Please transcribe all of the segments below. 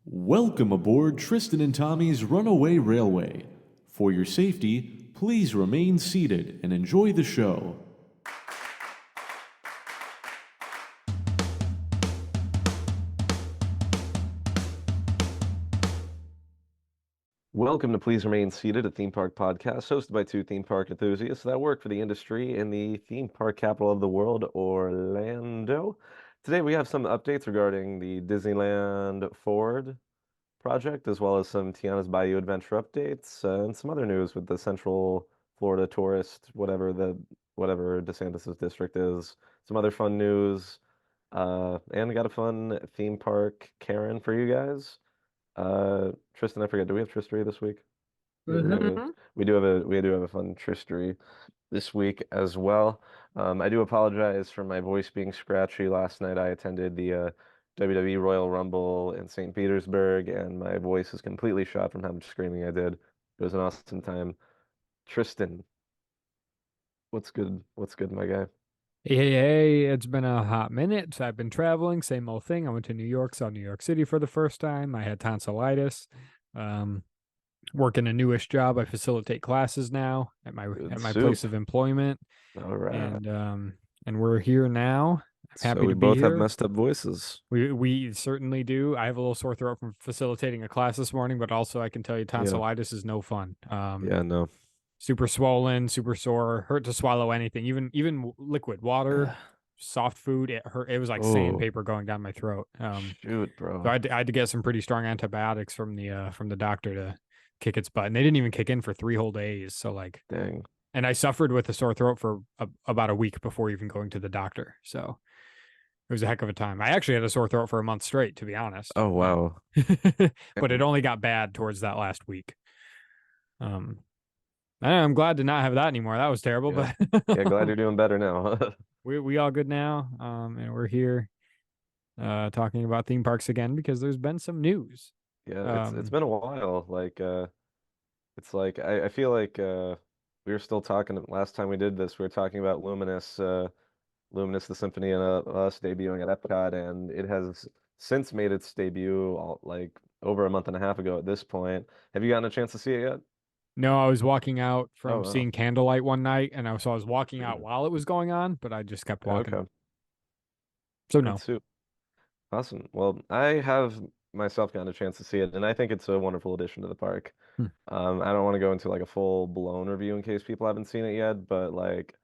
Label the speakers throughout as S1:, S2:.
S1: Welcome aboard Tristan and Tommy's Runaway Railway. For your safety, please remain seated and enjoy the show.
S2: Welcome to Please Remain Seated, a theme park podcast hosted by two theme park enthusiasts that work for the industry in the theme park capital of the world, Orlando. Today we have some updates regarding the Disneyland Forward project, as well as some Tiana's Bayou adventure updates, and some other news with the Central Florida tourist, whatever DeSantis's district is. Some other fun news, and we got a fun theme park Karen for you guys. Tristan, I forget, do we have Tristery this week? We do have a fun Tristery this week as well. I do apologize for my voice being scratchy. Last night I attended the WWE Royal Rumble in St. Petersburg, and my voice is completely shot from how much screaming I did. It was an awesome time. Tristan, what's good? What's good, my guy?
S3: Hey, it's been a hot minute. I've been traveling, same old thing. I went to New York, saw New York City for the first time. I had tonsillitis. Um, Working a newish job. I facilitate classes now at my
S2: Good
S3: at my place
S2: soup.
S3: of employment.
S2: All right.
S3: And we're here now. I'm
S2: So
S3: happy
S2: we
S3: to be
S2: both have
S3: here.
S2: messed up voices.
S3: We certainly do. I have a little sore throat from facilitating a class this morning, but also I can tell you
S2: Yeah.
S3: tonsillitis is no fun.
S2: Yeah, no.
S3: Super swollen, super sore, hurt to swallow anything, even liquid water, soft food. It hurt. It was like
S2: Oh,
S3: sandpaper going down my throat.
S2: shoot,
S3: So
S2: bro.
S3: I had to get some pretty strong antibiotics from the doctor to kick its butt, and they didn't even kick in for 3 whole days. So like,
S2: Dang.
S3: and I suffered with a sore throat for about a week before even going to the doctor. So it was a heck of a time. I actually had a sore throat for a month straight, to be honest.
S2: Oh, wow.
S3: But it only got bad towards that last week. Um, I'm glad to not have that anymore. That was terrible,
S2: Yeah.
S3: but
S2: Yeah, glad you're doing better now.
S3: we all good now. And we're here talking about theme parks again because there's been some news.
S2: Yeah, it's
S3: Um,
S2: been a while. It's like I feel like we were still talking last time we did this, we were talking about Luminous the Symphony and us debuting at Epcot, and it has since made its debut like over a month and a half ago at this point. Have you gotten a chance to see it yet?
S3: no, I was walking out
S2: Oh
S3: from
S2: wow.
S3: seeing Candlelight one night, and I was walking out while it was going on, but I just kept walking.
S2: Okay.
S3: So
S2: Good
S3: no.
S2: soup. Awesome. Well, I have myself gotten a chance to see it, and I think it's a wonderful addition to the park.
S3: Hmm.
S2: I don't want to go into like a full blown review in case people haven't seen it yet, but like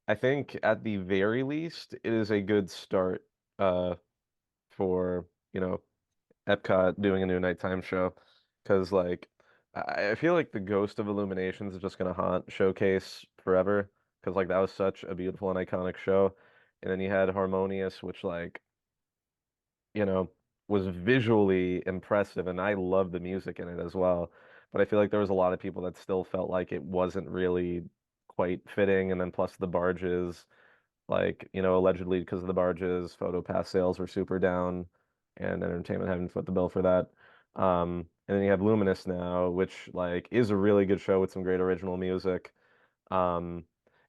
S2: I think at the very least it is a good start uh for, Epcot doing a new nighttime show. Because like I feel like the Ghost of Illuminations is just gonna haunt Showcase forever. Because like that was such a beautiful and iconic show. And then you had Harmonious, which like you know, was visually impressive, and I love the music in it as well. But I feel like there was a lot of people that still felt like it wasn't really quite fitting, and then plus the barges, like, allegedly because of the barges, photo pass sales were super down, and entertainment having to foot the bill for that. And then you have Luminous now, which like is a really good show with some great original music. Um,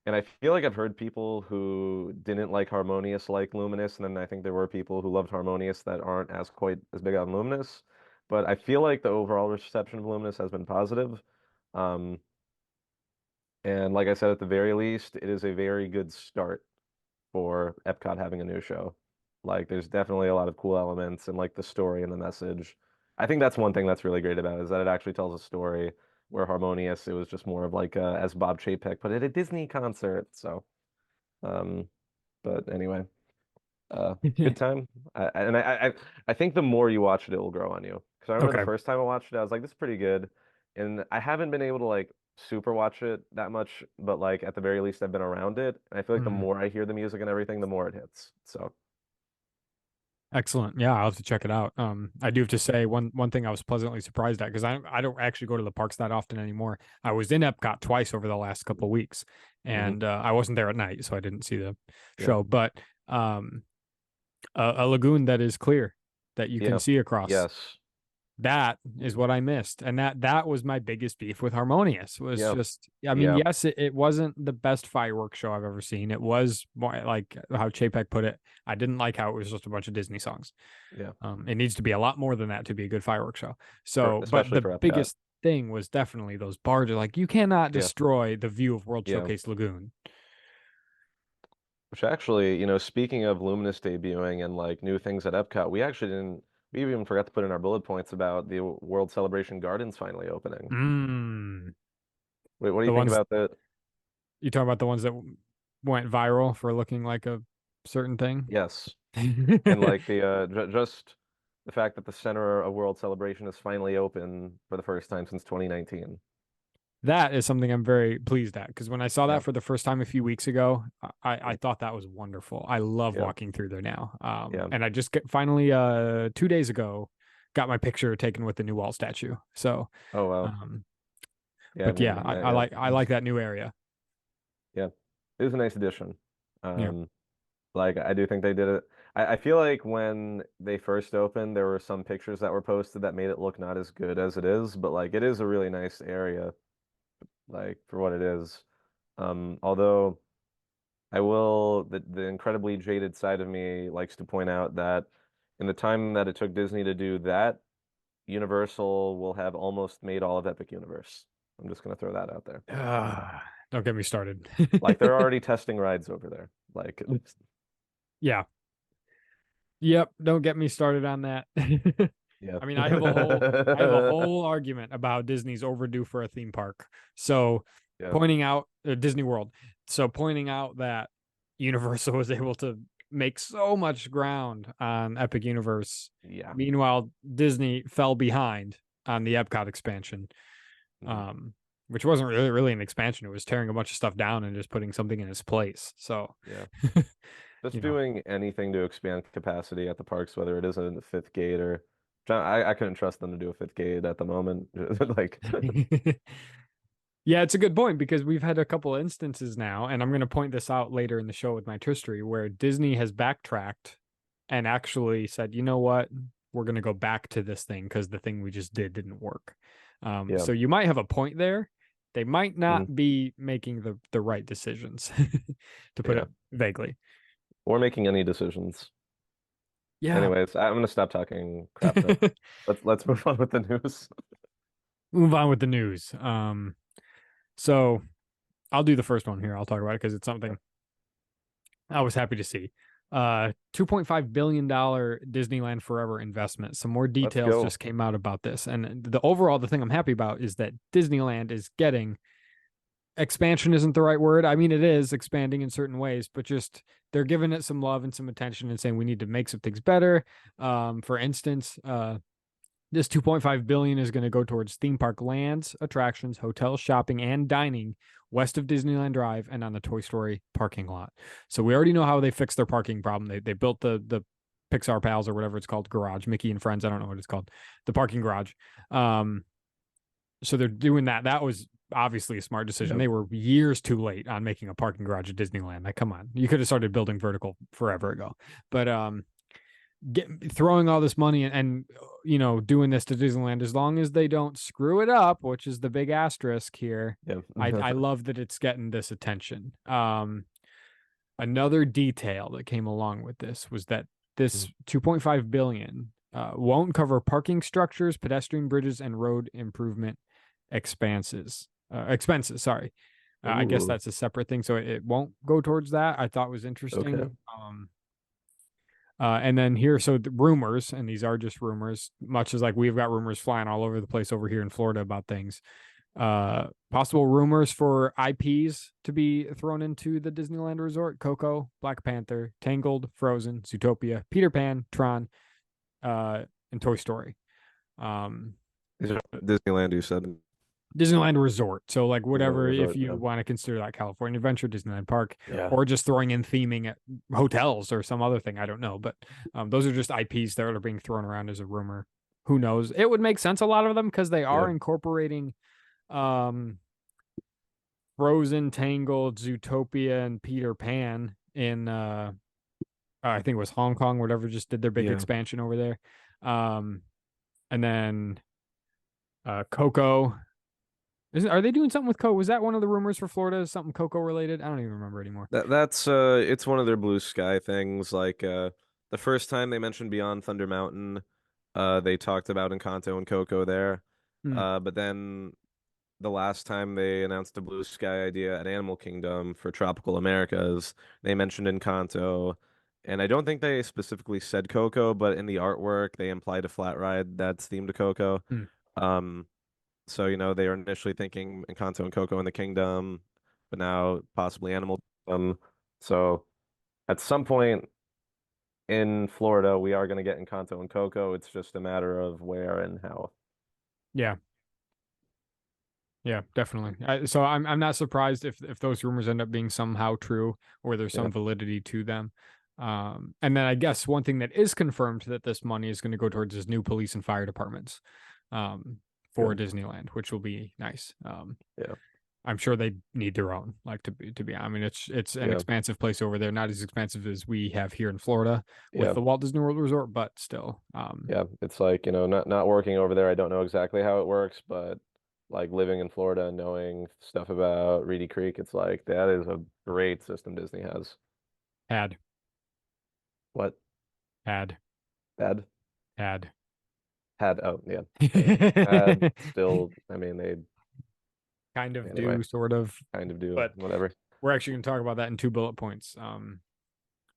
S2: and I feel like I've heard people who didn't like Harmonious like Luminous, and then I think there were people who loved Harmonious that aren't as quite as big on Luminous. But I feel like the overall reception of Luminous has been positive. Um, and like I said, at the very least, it is a very good start for Epcot having a new show. Like, there's definitely a lot of cool elements and like the story and the message. I think that's one thing that's really great about it, is that it actually tells a story where Harmonious, it was just more of like as Bob Chapek put it, a Disney concert. So, um, but anyway, good time. I think the more you watch it, it will grow on you. Because I remember the
S3: Okay.
S2: first time I watched it, I was like, this is pretty good. And I haven't been able to like super watch it that much, but like at the very least, I've been around it. And I feel like the
S3: Hmm.
S2: more I hear the music and everything, the more it hits. So,
S3: Excellent. Yeah, I'll have to check it out. I do have to say one thing I was pleasantly surprised at because I don't actually go to the parks that often anymore. I was in Epcot twice over the last couple of weeks,
S2: mhm,
S3: and I wasn't there at night, so I didn't see the
S2: yeah,
S3: show. But a lagoon that is clear that you can
S2: yeah,
S3: see across.
S2: yes.
S3: that is what I missed. And that was my biggest beef with Harmonious was
S2: Yeah.
S3: just, I mean,
S2: Yeah.
S3: yes, it wasn't the best fireworks show I've ever seen. It was more like how Chapek put it. I didn't like how it was just a bunch of Disney songs.
S2: Yeah.
S3: It needs to be a lot more than that to be a good fireworks show. So, but
S2: Especially
S3: the
S2: for Epcot.
S3: biggest thing was definitely those barges. Like, you cannot
S2: Yeah.
S3: destroy the view of World
S2: Yeah.
S3: Showcase Lagoon.
S2: Which actually, speaking of Luminous debuting and like new things at Epcot, we even forgot to put in our bullet points about the World Celebration Gardens finally opening. Wait, what do
S3: The
S2: you think
S3: ones
S2: about that?
S3: you talk about the ones that went viral for looking like a certain thing.
S2: Yes. And like just the fact that the center of World Celebration is finally open for the first time since 2019.
S3: That is something I'm very pleased at because when I saw
S2: Yeah.
S3: that for the first time a few weeks ago, I thought that was wonderful. I love
S2: Yeah.
S3: walking through there now.
S2: Yeah.
S3: And I just finally 2 days ago got my picture taken with the new Walt statue. So,
S2: Oh wow. Yeah,
S3: but yeah, I like that new area.
S2: Yeah. It was a nice addition.
S3: Yeah.
S2: Like I do think they did it. I feel like when they first opened, there were some pictures that were posted that made it look not as good as it is, but like it is a really nice area, like for what it is. Although the incredibly jaded side of me likes to point out that in the time that it took Disney to do that, Universal will have almost made all of Epic Universe. I'm just gonna throw that out there.
S3: Don't get me started.
S2: Like they're already testing rides over there. Like
S3: Yeah. Yep. Don't get me started on that.
S2: yeah.
S3: I mean, I have a whole argument about Disney's overdue for a theme park. So
S2: Yeah.
S3: pointing out Disney World. So pointing out that Universal was able to make so much ground on Epic Universe.
S2: Yeah.
S3: Meanwhile, Disney fell behind on the Epcot expansion. Which wasn't really an expansion. It was tearing a bunch of stuff down and just putting something in its place. So
S2: yeah. Just doing anything to expand capacity at the parks, whether it is in the fifth gate or I couldn't trust them to do a fifth gate at the moment. Like
S3: yeah, it's a good point because we've had a couple instances now, and I'm going to point this out later in the show with my Tristry, where Disney has backtracked and actually said, you know what, we're going to go back to this thing because the thing we just didn't work. So you might have a point there. They might not be making the right decisions, to put it vaguely.
S2: Or making any decisions.
S3: Yeah.
S2: Anyways, I'm gonna stop talking crap now. Let's move on with the news.
S3: Move on with the news. So I'll do the first one here. I'll talk about it because it's something I was happy to see. $2.5 billion Disneyland Forever investment. Some more details just came out about this. And the thing I'm happy about is that Disneyland is getting expansion isn't the right word. I mean, it is expanding in certain ways, but just they're giving it some love and some attention and saying we need to make some things better. For instance, this 2.5 billion is going to go towards theme park lands, attractions, hotels, shopping, and dining west of Disneyland Drive and on the Toy Story parking lot. So we already know how they fixed their parking problem. They built the Pixar Pals or whatever it's called garage, Mickey and Friends. I don't know what it's called, the parking garage. So they're doing that. That was obviously a smart decision. They were years too late on making a parking garage at Disneyland. Like, come on, you could have started building vertical forever ago. But throwing all this money and doing this to Disneyland, as long as they don't screw it up, which is the big asterisk here. I love that it's getting this attention. Another detail that came along with this was that this 2.5 billion won't cover parking structures, pedestrian bridges, and road improvement expenses. Sorry. I guess that's a separate thing, so it won't go towards that. I thought was interesting.
S2: Okay.
S3: And then here, so the rumors, and these are just rumors, much as like we've got rumors flying all over the place over here in Florida about things. Possible rumors for IPs to be thrown into the Disneyland Resort: Coco, Black Panther, Tangled, Frozen, Zootopia, Peter Pan, Tron, and Toy Story.
S2: These are Disneyland, you said.
S3: Disneyland Resort. So like whatever,
S2: Resort,
S3: if you want to consider that California Adventure, Disneyland Park,
S2: Yeah.
S3: or just throwing in theming at hotels or some other thing. I don't know. But those are just IPs that are being thrown around as a rumor. Who knows? It would make sense, a lot of them, because they are incorporating Frozen, Tangled, Zootopia, and Peter Pan in I think it was Hong Kong, whatever just did their big expansion over there. And then Coco. Are they doing something with Coco? Was that one of the rumors for Florida? Is something Coco related? I don't even remember anymore.
S2: That's it's one of their blue sky things. Like the first time they mentioned Beyond Thunder Mountain, they talked about Encanto and Coco there.
S3: Hmm.
S2: But then the last time they announced a blue sky idea at Animal Kingdom for Tropical Americas, they mentioned Encanto. And I don't think they specifically said Coco, but in the artwork they implied a flat ride that's themed to Coco.
S3: Hmm.
S2: Um, so they were initially thinking Encanto and Coco in the Kingdom, but now possibly Animal Kingdom. So at some point in Florida, we are going to get Encanto and Coco. It's just a matter of where and how.
S3: Yeah. Yeah, definitely. So I'm not surprised if those rumors end up being somehow true or there's some
S2: Yeah,
S3: validity to them. And then I guess one thing that is confirmed that this money is going to go towards his new police and fire departments, for
S2: good.
S3: Disneyland, which will be nice.
S2: Yeah,
S3: I'm sure they need their own. Like to be. I mean, it's an
S2: yeah,
S3: expansive place over there, not as expensive as we have here in Florida with
S2: yeah,
S3: the Walt Disney World Resort, but still.
S2: yeah. It's like, not working over there. I don't know exactly how it works, but like living in Florida and knowing stuff about Reedy Creek, it's like that is a great system Disney has.
S3: Had
S2: What?
S3: had
S2: Had?
S3: had.
S2: Had, oh, yeah. Had still, I mean, they
S3: Kind of
S2: anyway,
S3: do, sort of,
S2: kind of do
S3: but
S2: whatever.
S3: we're actually going to talk about that in 2 bullet points.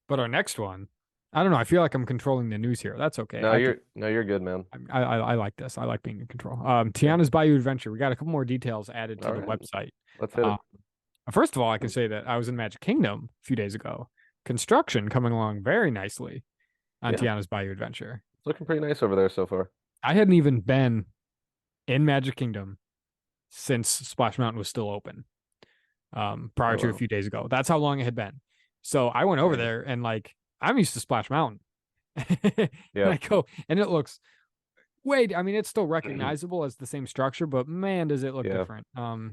S3: But our next one, I don't know. I feel like I'm controlling the news here. That's okay.
S2: No, you're good, man.
S3: I like this. I like being in control.
S2: Yeah.
S3: Tiana's Bayou Adventure. We got a couple more details added to
S2: All
S3: the
S2: right.
S3: website.
S2: Let's hit
S3: Uh,
S2: it.
S3: First of all, I can say that I was in Magic Kingdom a few days ago. Construction coming along very nicely on
S2: Yeah.
S3: Tiana's Bayou Adventure.
S2: It's looking pretty nice over there so far.
S3: I hadn't even been in Magic Kingdom since Splash Mountain was still open. Prior
S2: Oh
S3: to a
S2: wow.
S3: few days ago. That's how long it had been. So I went over
S2: Dang.
S3: there and like I'm used to Splash Mountain. And
S2: Yeah.
S3: I go and it looks wait, I mean it's still recognizable as the same structure, but man, does it look
S2: Yeah.
S3: different.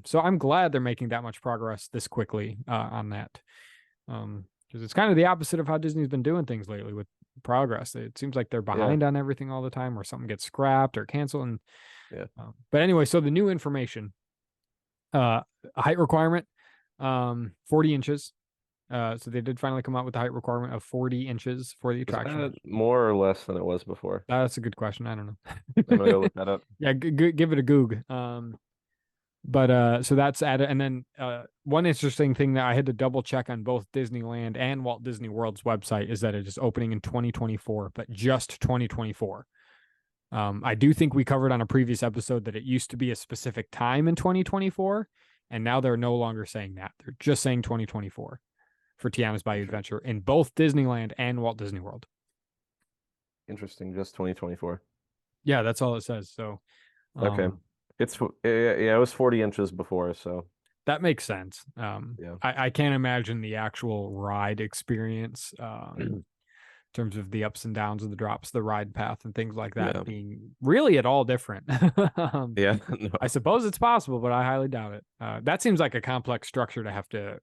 S3: So I'm glad they're making that much progress this quickly on that. Because it's kind of the opposite of how Disney's been doing things lately with progress. It seems like they're
S2: Yeah.
S3: behind on everything all the time, or something gets scrapped or canceled. And
S2: Yeah.
S3: but anyway, so the new information, a height requirement, 40 inches. So they did finally come out with the height requirement of 40 inches for the
S2: Is
S3: attraction.
S2: that more or less than it was before?
S3: That's a good question. I don't know.
S2: I'm gonna go look that up.
S3: Yeah, give it a goog. But so that's added, and then one interesting thing that I had to double check on both Disneyland and Walt Disney World's website is that it is opening in 2024, but just 2024. I do think we covered on a previous episode that it used to be a specific time in 2024, and now they're no longer saying that. They're just saying 2024 for Tiana's Bayou Adventure in both Disneyland and Walt Disney World.
S2: Interesting. Just 2024.
S3: Yeah, that's all it says. So,
S2: Okay. It was 40 inches before, so
S3: that makes sense.
S2: yeah.
S3: I can't imagine the actual ride experience, in terms of the ups and downs of the drops, the ride path, and things like that
S2: Yeah.
S3: being really at all different.
S2: Yeah. No.
S3: I suppose it's possible, but I highly doubt it. That seems like a complex structure to have to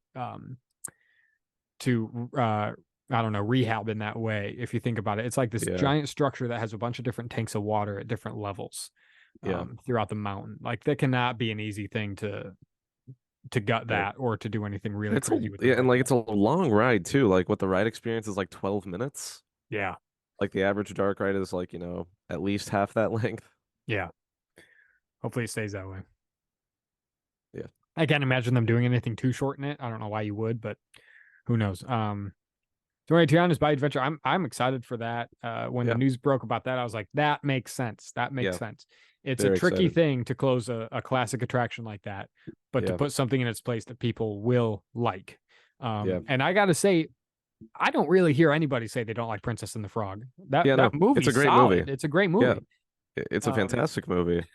S3: I don't know, rehab in that way. If you think about it, it's like this
S2: Yeah.
S3: giant structure that has a bunch of different tanks of water at different levels
S2: Yeah.
S3: throughout the mountain. Like that cannot be an easy thing to gut
S2: Yeah.
S3: that or to do anything really
S2: It's
S3: crazy with the
S2: yeah, and
S3: ride.
S2: like it's a long ride too. Like what the ride experience is like 12 minutes.
S3: Yeah.
S2: Like the average dark ride is like, at least half that length.
S3: Yeah. Hopefully it stays that way.
S2: Yeah.
S3: I can't imagine them doing anything too short in it. I don't know why you would, but who knows? So anyway, Tiana's Bayou Adventure, I'm excited for that. When the
S2: Yeah.
S3: news broke about that, I was like, that makes sense. That makes
S2: Yeah.
S3: sense. It's
S2: Very
S3: a tricky
S2: excited.
S3: thing to close a classic attraction like that, but to
S2: Yeah.
S3: put something in its place that people will like.
S2: Yeah.
S3: And I gotta say, I don't really hear anybody say they don't like Princess and the Frog.
S2: Yeah,
S3: That
S2: no,
S3: movie
S2: it's a great
S3: solid.
S2: movie.
S3: It's a great
S2: Yeah.
S3: movie.
S2: It's a
S3: Um,
S2: fantastic movie.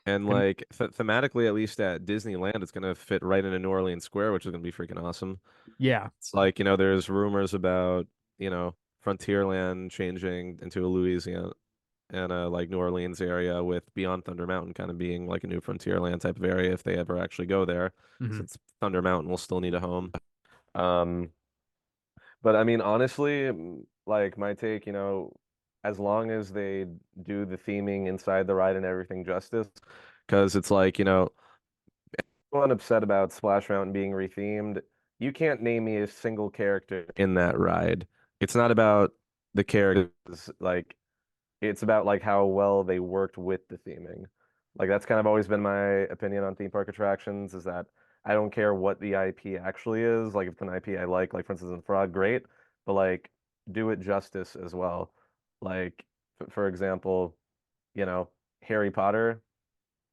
S2: And
S3: and
S2: like thematically, at least at Disneyland, it's gonna fit right into New Orleans Square, which is gonna be freaking awesome.
S3: yeah.
S2: It's like, there's rumors about, Frontierland changing into a Louisiana and like New Orleans area with Beyond Thunder Mountain kind of being like a new Frontierland type of area if they ever actually go there,
S3: Mhm.
S2: since Thunder Mountain will still need a home. But I mean, honestly, like my take, as long as they do the theming inside the ride and everything justice, because it's like, everyone upset about Splash Mountain being rethemed. You can't name me a single character in that ride. It's not about the characters, like it's about like how well they worked with the theming. Like that's kind of always been my opinion on theme park attractions is that I don't care what the IP actually is. Like if it's an IP I like for instance in Frog, great, but like do it justice as well. Like for example, Harry Potter,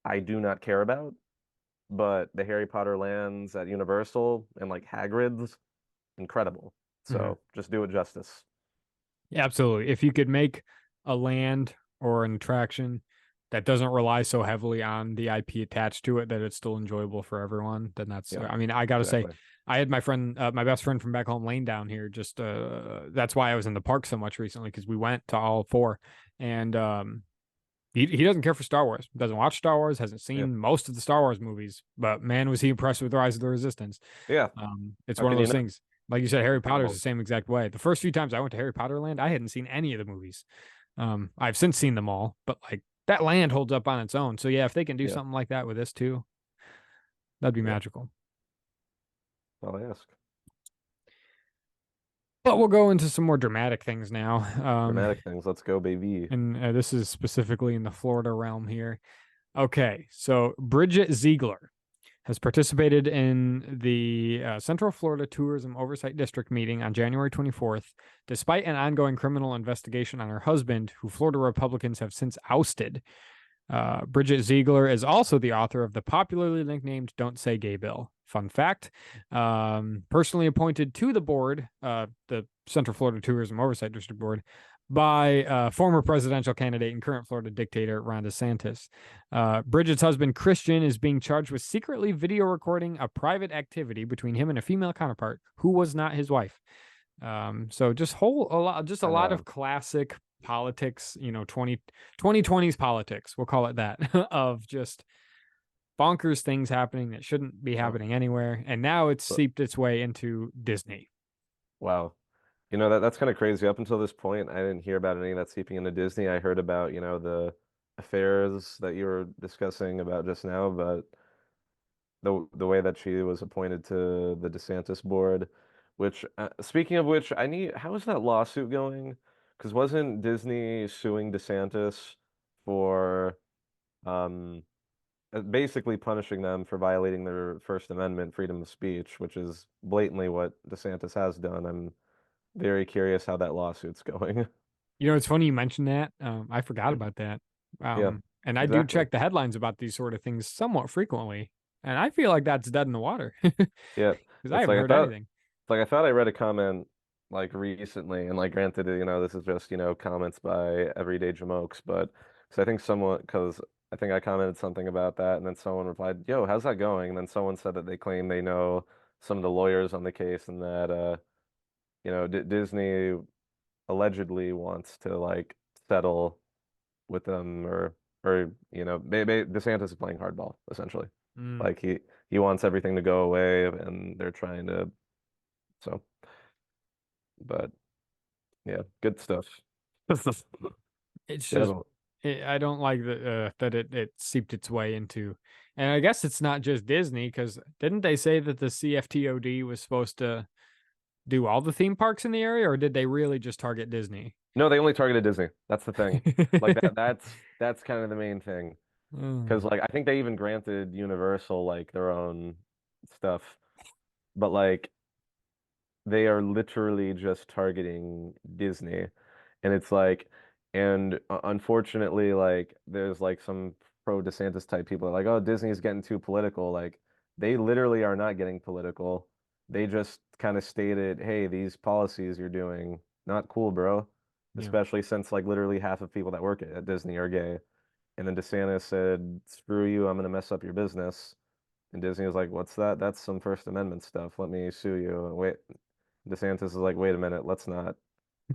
S2: I do not care about, but the Harry Potter lands at Universal and like Hagrid's, incredible.
S3: Mhm.
S2: So just do it justice.
S3: Yeah, absolutely. If you could make a land or an attraction that doesn't rely so heavily on the IP attached to it that it's still enjoyable for everyone, then that's,
S2: Yeah,
S3: I mean, I gotta say,
S2: exactly.
S3: I had my friend, my best friend from back home, Lane, down here. Just that's why I was in the park so much recently because we went to all four, and he doesn't care for Star Wars, doesn't watch Star Wars, hasn't
S2: Yeah.
S3: seen most of the Star Wars movies, but man, was he impressed with Rise of the Resistance.
S2: Yeah.
S3: It's
S2: How
S3: one of
S2: can you
S3: those
S2: not?
S3: things. Like you said, Harry Potter is the
S2: Incredible.
S3: same exact way. The first few times I went to Harry Potter Land, I hadn't seen any of the movies. I've since seen them all, but like that land holds up on its own. So yeah, if they can do
S2: Yeah.
S3: something like that with this too, that'd be
S2: Yeah.
S3: magical.
S2: I'll ask.
S3: But we'll go into some more dramatic things now.
S2: Dramatic things. Let's go, baby.
S3: And this is specifically in the Florida realm here. Okay, so Bridget Ziegler has participated in the Central Florida Tourism Oversight District meeting on January 24th, despite an ongoing criminal investigation on her husband, who Florida Republicans have since ousted. Bridget Ziegler is also the author of the popularly nicknamed Don't Say Gay Bill. Fun fact. Personally appointed to the board, the Central Florida Tourism Oversight District Board, by former presidential candidate and current Florida dictator Ron DeSantis. Bridget's husband, Christian, is being charged with secretly video recording a private activity between him and a female counterpart who was not his wife. So just a
S2: I
S3: lot of
S2: know.
S3: classic politics, 2020s politics, we'll call it that, of just bonkers things happening that shouldn't be
S2: Wow.
S3: happening anywhere. And now it's
S2: But
S3: seeped its way into Disney.
S2: wow. That's kind of crazy. Up until this point, I didn't hear about any of that seeping into Disney. I heard about, the affairs that you were discussing about just now, but the way that she was appointed to the DeSantis board, which speaking of which, how is that lawsuit going? Because wasn't Disney suing DeSantis for um basically punishing them for violating their First Amendment freedom of speech, which is blatantly what DeSantis has done. I'm very curious how that lawsuit's going.
S3: It's funny you mentioned that. I forgot about that.
S2: Yeah,
S3: And I do
S2: exactly.
S3: check the headlines about these sort of things somewhat frequently. And I feel like that's dead in the water because
S2: Yeah,
S3: I
S2: it's
S3: haven't
S2: like
S3: heard anything.
S2: I thought I read a comment like recently, and like granted, this is just comments by everyday jamokes, but because I think I commented something about that, and then someone replied, "Yo, how's that going?" And then someone said that they claim they know some of the lawyers on the case, and that D Disney allegedly wants to like settle with them, or DeSantis is playing hardball essentially.
S3: Mm.
S2: Like he wants everything to go away, and they're trying to. So, but yeah, good stuff.
S3: It's
S2: Yeah,
S3: just I don't like that it seeped its way into, and I guess it's not just Disney because didn't they say that the CFTOD was supposed to do all the theme parks in the area, or did they really just target Disney?
S2: no, they only targeted Disney. That's the thing. Like that's kind of the main thing. Because
S3: Mm.
S2: like I think they even granted Universal like their own stuff, but like they are literally just targeting Disney. And it's like, and unfortunately, like there's like some pro DeSantis type people are like, oh, Disney's getting too political. Like they literally are not getting political. They just kind of stated, hey, these policies you're doing, not cool, bro.
S3: Yeah.
S2: Especially since like literally half of people that work at Disney are gay. And then DeSantis said, screw you, I'm gonna mess up your business. And Disney was like, what's that? That's some First Amendment stuff. Let me sue you. And wait, DeSantis is like, wait a minute, let's not.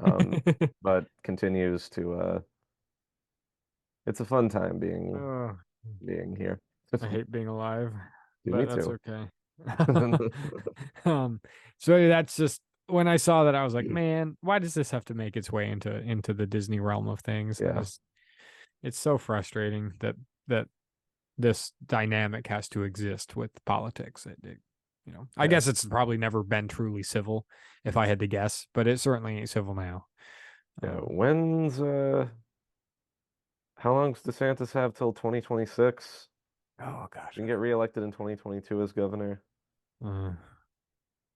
S2: Um, but continues to it's a fun time being
S3: Oh,
S2: here.
S3: I hate being alive,
S2: Me
S3: but that's
S2: too.
S3: okay. Um, so that's just when I saw that, I was like, man, why does this have to make its way into the Disney realm of things?
S2: Yeah.
S3: It's so frustrating that this dynamic has to exist with politics. I guess it's probably never been truly civil, if I had to guess, but it certainly ain't civil now.
S2: Yeah. How long does DeSantis have till 2026?
S3: Oh gosh,
S2: He can get reelected in 2022 as governor.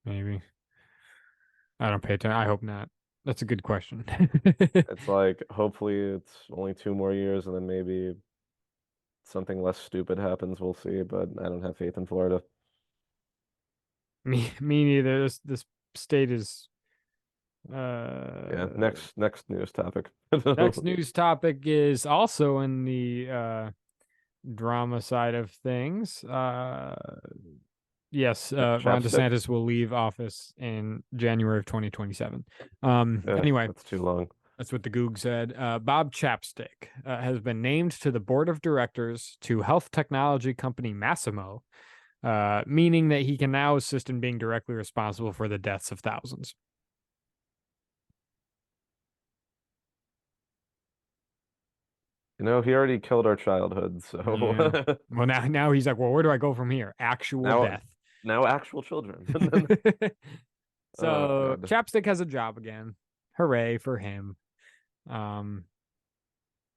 S3: maybe. I don't pay attention. I hope not. That's a good question.
S2: It's like hopefully it's only 2 more years and then maybe something less stupid happens. We'll see, but I don't have faith in Florida.
S3: Me neither. This state is
S2: Yeah. Next news topic.
S3: next news topic is also in the drama side of things. Yes, Ron
S2: Chapstick?
S3: DeSantis will leave office in January of 2027.
S2: Yeah,
S3: Anyway,
S2: that's too long.
S3: that's what the Goog said. Bob Chapstick has been named to the board of directors to health technology company Massimo, meaning that he can now assist in being directly responsible for the deaths of thousands.
S2: You know, he already killed our childhood, so
S3: Yeah. Well, now he's like, well, where do I go from here? Actual
S2: now
S3: death.
S2: now actual children.
S3: So
S2: God.
S3: Chapstick has a job again. Hooray for him.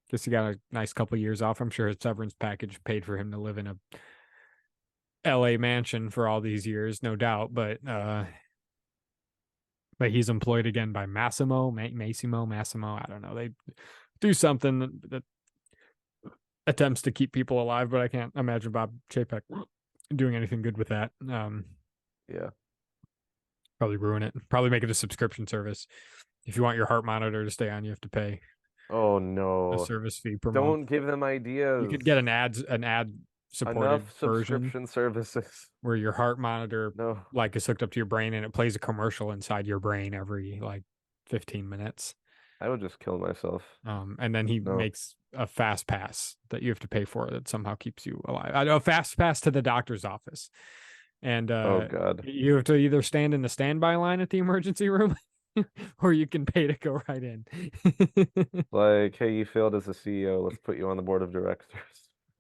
S3: Guess he got a nice couple years off. I'm sure his severance package paid for him to live in a LA mansion for all these years, no doubt. But he's employed again by Massimo. I don't know. They do something that attempts to keep people alive, but I can't imagine Bob Chapek doing anything good with that.
S2: Yeah.
S3: Probably ruin it. Probably make it a subscription service. If you want your heart monitor to stay on, you have to pay
S2: Oh
S3: a
S2: no.
S3: service fee per
S2: Don't
S3: month.
S2: give them ideas.
S3: You could get an ad supported
S2: Enough
S3: version
S2: subscription services.
S3: where your heart monitor
S2: No.
S3: like is hooked up to your brain and it plays a commercial inside your brain every like 15 minutes.
S2: I would just kill myself.
S3: And then he
S2: No.
S3: makes a fast pass that you have to pay for that somehow keeps you alive. I know, a fast pass to the doctor's office. And
S2: Oh God.
S3: you have to either stand in the standby line at the emergency room or you can pay to go right in.
S2: Like, hey, you failed as a CEO. Let's put you on the board of directors.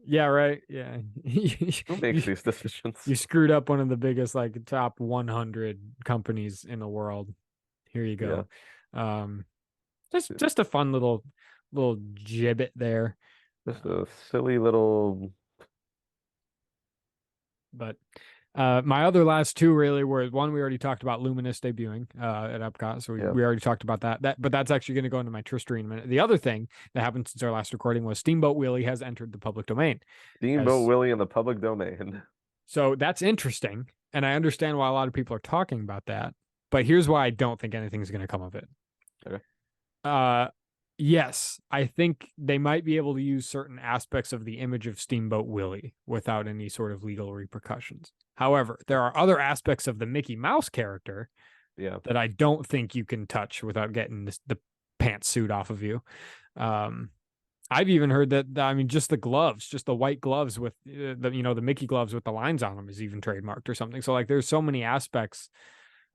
S3: Yeah, right. Yeah.
S2: Who makes these decisions?
S3: You screwed up one of the biggest, like top 100 companies in the world. Here you go. Just a fun little gibbet there.
S2: Just a silly little.
S3: But my other last two really were one we already talked about, Luminous debuting at Epcot, so we already talked about that. But that's actually going to go into my Tristan in a minute. The other thing that happened since our last recording was Steamboat Willie has entered the public domain.
S2: Steamboat Willie in the public domain.
S3: So that's interesting, and I understand why a lot of people are talking about that. But here's why I don't think anything's going to come of it.
S2: Okay.
S3: Yes, I think they might be able to use certain aspects of the image of Steamboat Willie without any sort of legal repercussions. However, there are other aspects of the Mickey Mouse character that I don't think you can touch without getting the pantsuit off of you. I've even heard that, I mean, just the gloves, just the white gloves with the Mickey gloves with the lines on them is even trademarked or something. So like there's so many aspects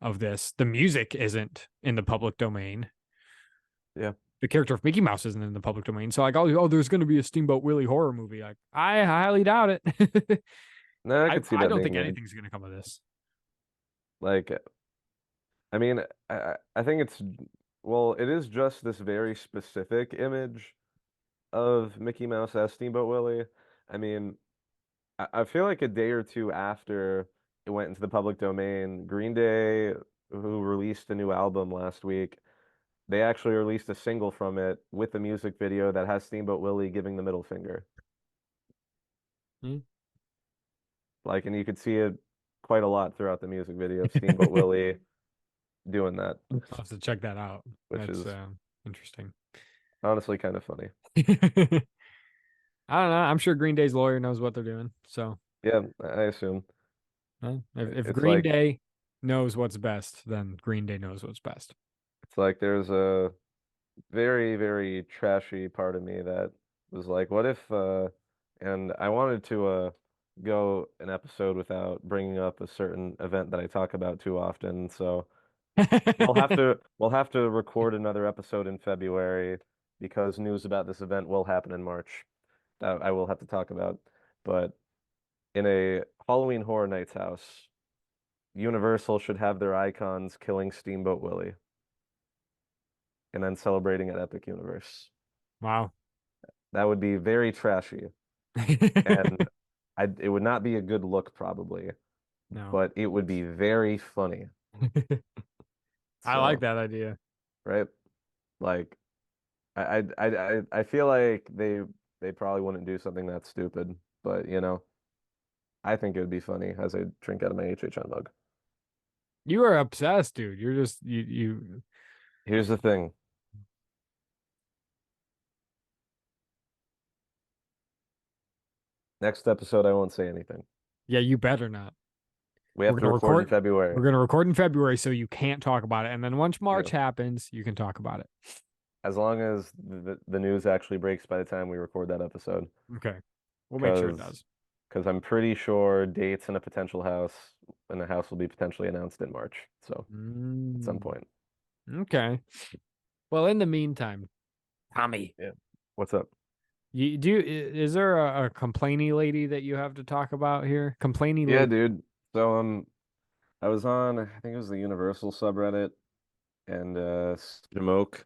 S3: of this. The music isn't in the public domain.
S2: Yeah.
S3: The character of Mickey Mouse isn't in the public domain. So like, oh, there's going to be a Steamboat Willie horror movie. Like, I highly doubt it.
S2: No, I could see that.
S3: I don't think anything's going to come of this.
S2: Like, I mean, I think it is just this very specific image of Mickey Mouse as Steamboat Willie. I mean, I feel like a day or two after it went into the public domain, Green Day, who released a new album last week, they actually released a single from it with a music video that has Steamboat Willie giving the middle finger. Like, and you could see it quite a lot throughout the music video of Steamboat Willie doing that.
S3: I'll have to check that out.
S2: Which
S3: That's
S2: is
S3: interesting.
S2: Honestly kind of funny.
S3: I don't know. I'm sure Green Day's lawyer knows what they're doing. So
S2: yeah, I assume.
S3: If Green Day knows what's best, then Green Day knows what's best.
S2: It's like there's a very, very trashy part of me that was like, what if, and I wanted to go an episode without bringing up a certain event that I talk about too often. So We'll have to record another episode in February because news about this event will happen in March. That I will have to talk about. But in a Halloween Horror Nights house, Universal should have their icons killing Steamboat Willie and then celebrating at Epic Universe.
S3: Wow.
S2: That would be very trashy, and it would not be a good look probably,
S3: No.
S2: but it would be very funny.
S3: I like
S2: So,
S3: that idea.
S2: right? Like I feel like they probably wouldn't do something that stupid, but I think it would be funny as I drink out of my HHN mug.
S3: You are obsessed, dude. You're just you
S2: Here's the thing. Next episode, I won't say anything.
S3: yeah, you better not.
S2: We
S3: We're
S2: have to
S3: gonna
S2: record in
S3: record
S2: February.
S3: we're gonna record in February so you can't talk about it. And then once
S2: Yeah.
S3: March happens, you can talk about it.
S2: As long as the news actually breaks by the time we record that episode.
S3: Okay. We'll make sure it
S2: Because
S3: does.
S2: I'm pretty sure dates in a potential house and the house will be potentially announced in March. So at some
S3: Mm,
S2: point.
S3: okay. Well, in the meantime, Tommy,
S2: Yeah. What's up?
S3: is there a complainy lady that you have to talk about here? Complainy
S2: Yeah,
S3: lady.
S2: dude. So I was on, I think it was the Universal subreddit, and Jamoke.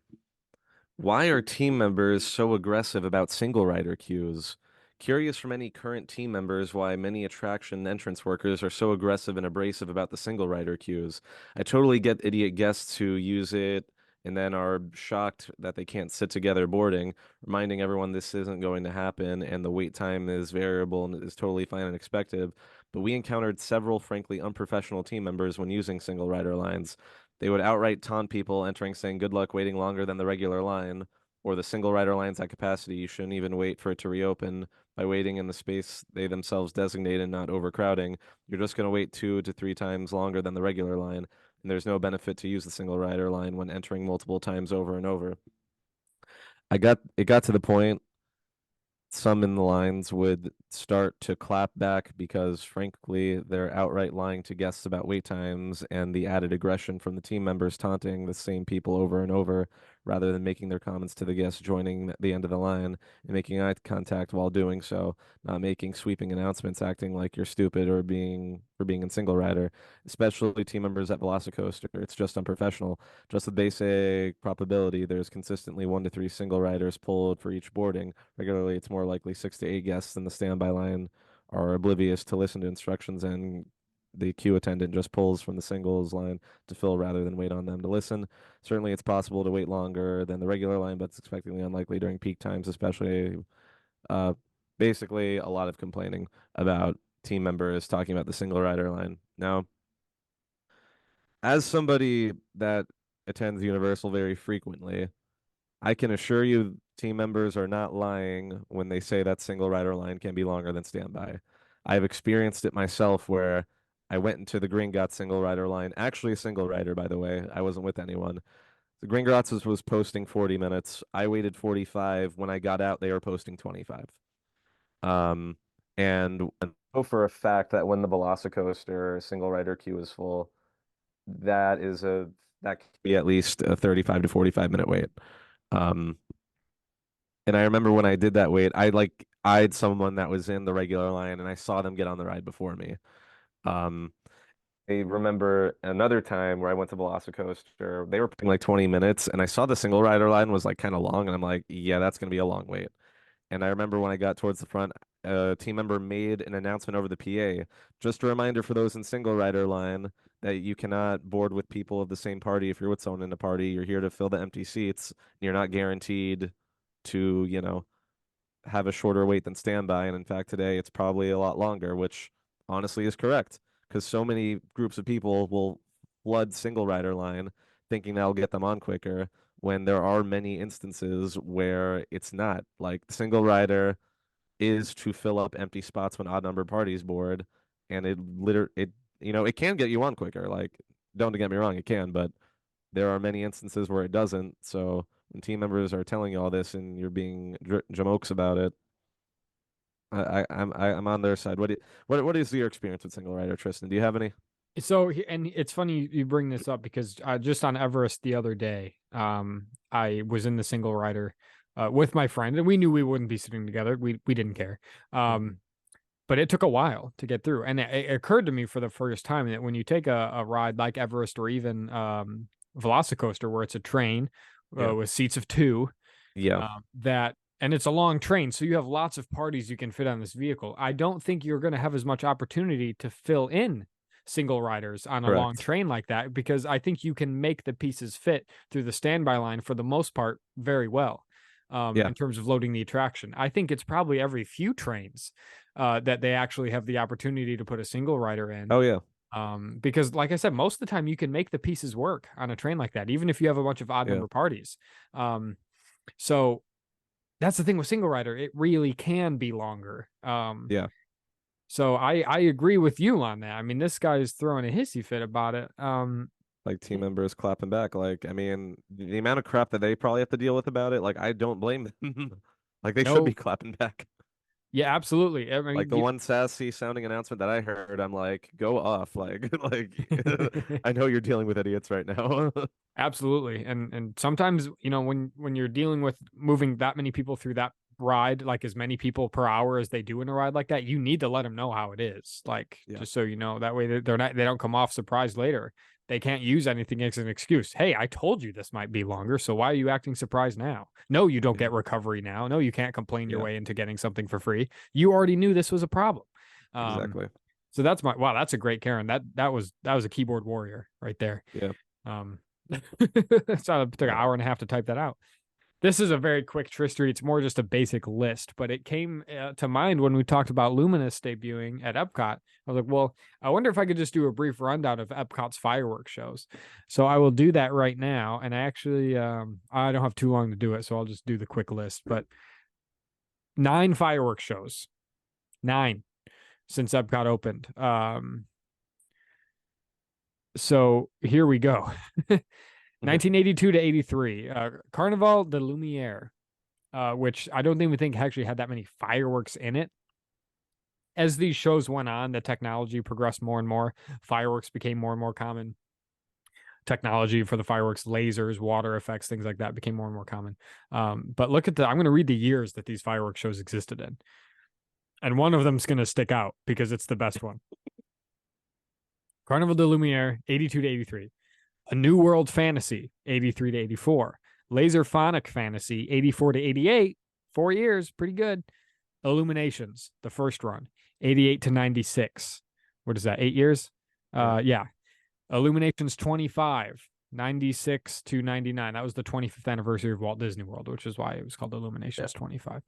S2: Why are team members so aggressive about single rider queues? Curious from any current team members why many attraction entrance workers are so aggressive and abrasive about the single rider queues. I totally get idiot guests who use it and then are shocked that they can't sit together boarding, reminding everyone this isn't going to happen and the wait time is variable and is totally fine and expected. But we encountered several frankly unprofessional team members when using single rider lines. They would outright taunt people entering saying good luck waiting longer than the regular line, or the single rider line's at capacity. You shouldn't even wait for it to reopen by waiting in the space they themselves designate and not overcrowding. You're just going to wait 2 to 3 times longer than the regular line, and there's no benefit to use the single rider line when entering multiple times over and over. It got to the point some in the lines would start to clap back because, frankly, they're outright lying to guests about wait times and the added aggression from the team members taunting the same people over and over rather than making their comments to the guests joining the end of the line and making eye contact while doing so, not making sweeping announcements, acting like you're stupid or being in single rider, especially team members at Velocicoaster. It's just unprofessional. Just the basic probability, there's consistently 1 to 3 single riders pulled for each boarding. Regularly, it's more likely 6 to 8 guests in the standby line are oblivious to listen to instructions, and the queue attendant just pulls from the singles line to fill rather than wait on them to listen. Certainly, it's possible to wait longer than the regular line, but it's expectedly unlikely during peak times, especially. Uh, Basically, a lot of complaining about team members talking about the single rider line. Now, as somebody that attends Universal very frequently, I can assure you team members are not lying when they say that single rider line can be longer than standby. I've experienced it myself where I went into the Gringotts single rider line, actually a single rider, by the way. I wasn't with anyone. The Gringotts was posting 40 minutes. I waited 45. When I got out, they were posting 25. Um, and I know for a fact that when the Velocicoaster single rider queue is full, that is that could be at least a 35 to 45 minute wait. Um, and I remember when I did that wait, I like eyed someone that was in the regular line and I saw them get on the ride before me. Um, I remember another time where I went to Velocicoaster, they were putting like 20 minutes and I saw the single rider line was like kind of long and I'm like, yeah, that's gonna be a long wait. And I remember when I got towards the front, a team member made an announcement over the PA. Just a reminder for those in single rider line that you cannot board with people of the same party. If you're with someone in a party, you're here to fill the empty seats. You're not guaranteed to, have a shorter wait than standby. And in fact, today it's probably a lot longer, which honestly is correct because so many groups of people will flood single rider line thinking that'll get them on quicker when there are many instances where it's not. Like single rider is to fill up empty spots when odd number parties board, and it can get you on quicker. Like, don't get me wrong, it can, but there are many instances where it doesn't. So when team members are telling you all this and you're being jamokes about it, I'm on their side. What is your experience with single rider, Tristan? Do you have any?
S3: And it's funny you bring this up because just on Everest the other day, I was in the single rider with my friend, and we knew we wouldn't be sitting together. We didn't care.
S2: Mhm.
S3: But it took a while to get through, and it occurred to me for the first time that when you take a ride like Everest or even Velocicoaster, where it's a train
S2: Yeah.
S3: with seats of two,
S2: Yeah.
S3: that and it's a long train, so you have lots of parties you can fit on this vehicle. I don't think you're going to have as much opportunity to fill in single riders on a long
S2: Correct.
S3: train like that, because I think you can make the pieces fit through the standby line for the most part very well.
S2: Yeah.
S3: In terms of loading the attraction, I think it's probably every few trains that they actually have the opportunity to put a single rider in.
S2: Oh yeah.
S3: Because like I said, most of the time you can make the pieces work on a train like that, even if you have a bunch of odd
S2: Yeah.
S3: number parties. So that's the thing with single rider, it really can be longer.
S2: Yeah.
S3: So I agree with you on that. I mean, this guy is throwing a hissy fit about it.
S2: Like team members clapping back. Like, I mean, the amount of crap that they probably have to deal with about it, like I don't blame them. Like they should be
S3: No,
S2: clapping back.
S3: yeah, absolutely. I
S2: Like
S3: mean,
S2: the one sassy sounding announcement that I heard, I'm like, go off. Like like I know you're dealing with idiots right now.
S3: absolutely. And sometimes, when you're dealing with moving that many people through that ride, like as many people per hour as they do in a ride like that, you need to let them know how it is. Like,
S2: Yeah.
S3: just so you know, that way they don't come off surprised later. They can't use anything as an excuse. Hey, I told you this might be longer, so why are you acting surprised now? No, you don't
S2: Yeah.
S3: get recovery now. No, you can't complain your
S2: Yeah.
S3: way into getting something for free. You already knew this was a problem. Um,
S2: Exactly.
S3: so wow, that's a great Karen. That was a keyboard warrior right there.
S2: Yeah.
S3: Um, so it took an
S2: Yeah.
S3: hour and a half to type that out. This is a very quick Tristry. It's more just a basic list, but it came to mind when we talked about Luminous debuting at Epcot. I was like, well, I wonder if I could just do a brief rundown of Epcot's fireworks shows. So I will do that right now. And actually, I don't have too long to do it, so I'll just do the quick list. But 9 fireworks shows, 9 since Epcot opened. So here we go. 1982 to 83, Carnival de Lumiere, which I don't even think actually had that many fireworks in it. As these shows went on, the technology progressed more and more. Fireworks became more and more common. Technology for the fireworks, lasers, water effects, things like that became more and more common. But I'm going to read the years that these fireworks shows existed in. And one of them's going to stick out because it's the best one. Carnival de Lumiere, 82 to 83. A New World Fantasy, 83 to 84. Laserphonic Fantasy, 84 to 88. 4 years, pretty good. Illuminations, the first run, 88 to 96. What is that, 8 years? Yeah. Illuminations 25, 96 to 99. That was the 25th anniversary of Walt Disney World, which is why it was called Illuminations 25.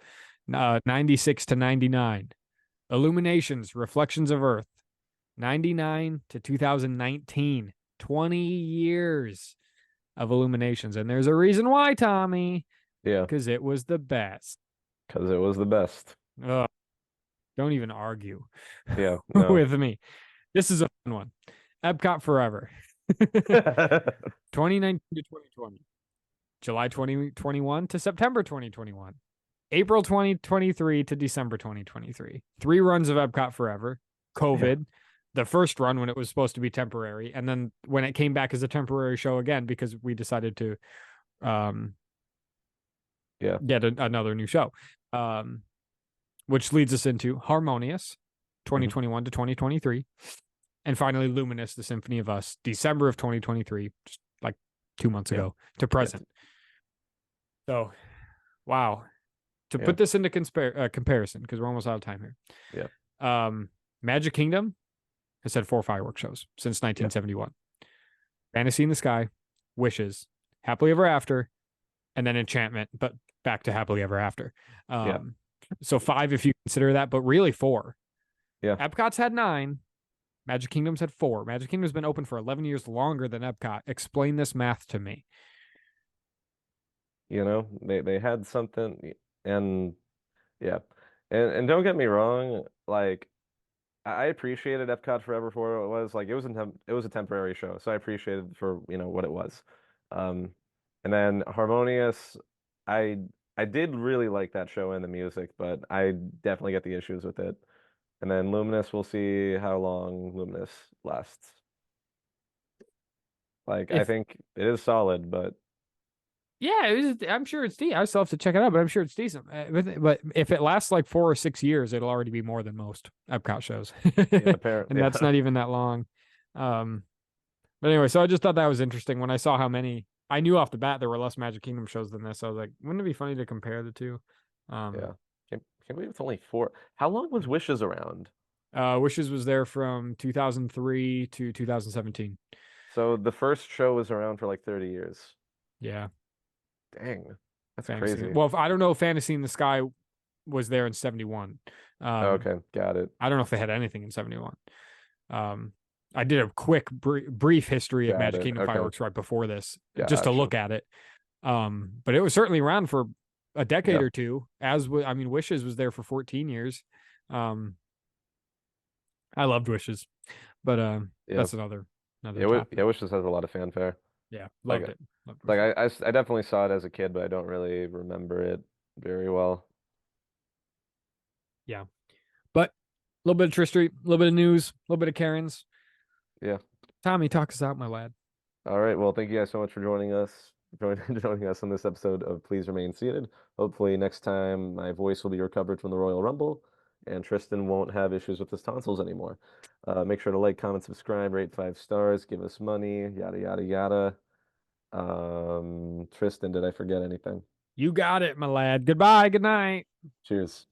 S3: 96 to 99. Illuminations, Reflections of Earth, 99 to 2019. 20 years of Illuminations. And there's a reason why, Tommy.
S2: Yeah.
S3: Because it was the best.
S2: Because it was the best.
S3: Ugh, don't even argue
S2: Yeah. No.
S3: with me. This is a fun one. Epcot Forever. 2019 to 2020. July 2021 to September 2021. April 2023 to December 2023. 3 runs of Epcot Forever. COVID. The first run when it was supposed to be temporary, and then when it came back as a temporary show again because we decided to get another new show, which leads us into Harmonious 2021 to 2023, and finally Luminous, the Symphony of Us, December of 2023, just like 2 months ago to present. So wow, to put this into comparison, because we're almost out of time here. Magic Kingdom has had 4 fireworks shows since 1971. Fantasy in the Sky, Wishes, Happily Ever After, and then Enchantment, but back to Happily Ever After. So 5 if you consider that, but really 4. Epcot's had 9. Magic Kingdom's had 4. Magic Kingdom's been open for 11 years longer than Epcot. Explain this math to me.
S2: You know, they had something, and and don't get me wrong, like I appreciated Epcot Forever for what it was. Like it was a temporary show, so I appreciated it for what it was. And then Harmonious, I I did really like that show and the music, but I definitely get the issues with it. And then Luminous, we'll see how long Luminous lasts. Like I
S3: If
S2: think it is solid, but
S3: yeah, I'm sure it's decent. I still have to check it out, but I'm sure it's decent. But if it lasts like 4 or 6 years, it'll already be more than most Epcot shows,
S2: yeah, apparently,
S3: and that's
S2: yeah.
S3: not even that long. Um, but anyway, so I just thought that was interesting when I saw how many. I knew off the bat there were less Magic Kingdom shows than this. I was like, wouldn't it be funny to compare the two?
S2: Yeah. Can't believe it's only 4. How long was Wishes around?
S3: Wishes was there from 2003 to 2017.
S2: So the first show was around for like 30 years.
S3: Yeah,
S2: Dang, that's
S3: Fantasy.
S2: crazy.
S3: Well, if, I don't know if Fantasy in the Sky was there in 71.
S2: Okay, got it.
S3: I don't know if they had anything in 71. Um, I did a quick brief history of
S2: Got
S3: Magic
S2: it.
S3: Kingdom
S2: Okay,
S3: fireworks right before this, just to
S2: gotcha.
S3: look at it. But it was certainly around for a decade
S2: Yeah,
S3: or two. I mean, Wishes was there for 14 years. Um, I loved Wishes, but
S2: yeah,
S3: that's another
S2: yeah.
S3: topic.
S2: Yeah, Wishes has a lot of fanfare.
S3: Yeah,
S2: Like,
S3: loved it. Loved
S2: like
S3: Wishes.
S2: I definitely saw it as a kid, but I don't really remember it very well.
S3: Yeah, but a little bit of Tristry, a little bit of news, a little bit of Karen's.
S2: Yeah.
S3: Tommy, talk us out, my lad.
S2: All right. Well, thank you guys so much for joining us. Joining us on this episode of Please Remain Seated. Hopefully next time my voice will be recovered from the Royal Rumble and Tristan won't have issues with his tonsils anymore. Make sure to like, comment, subscribe, rate 5 stars, give us money, yada yada yada. Tristan, did I forget anything?
S3: You got it, my lad. Goodbye. Good night.
S2: Cheers.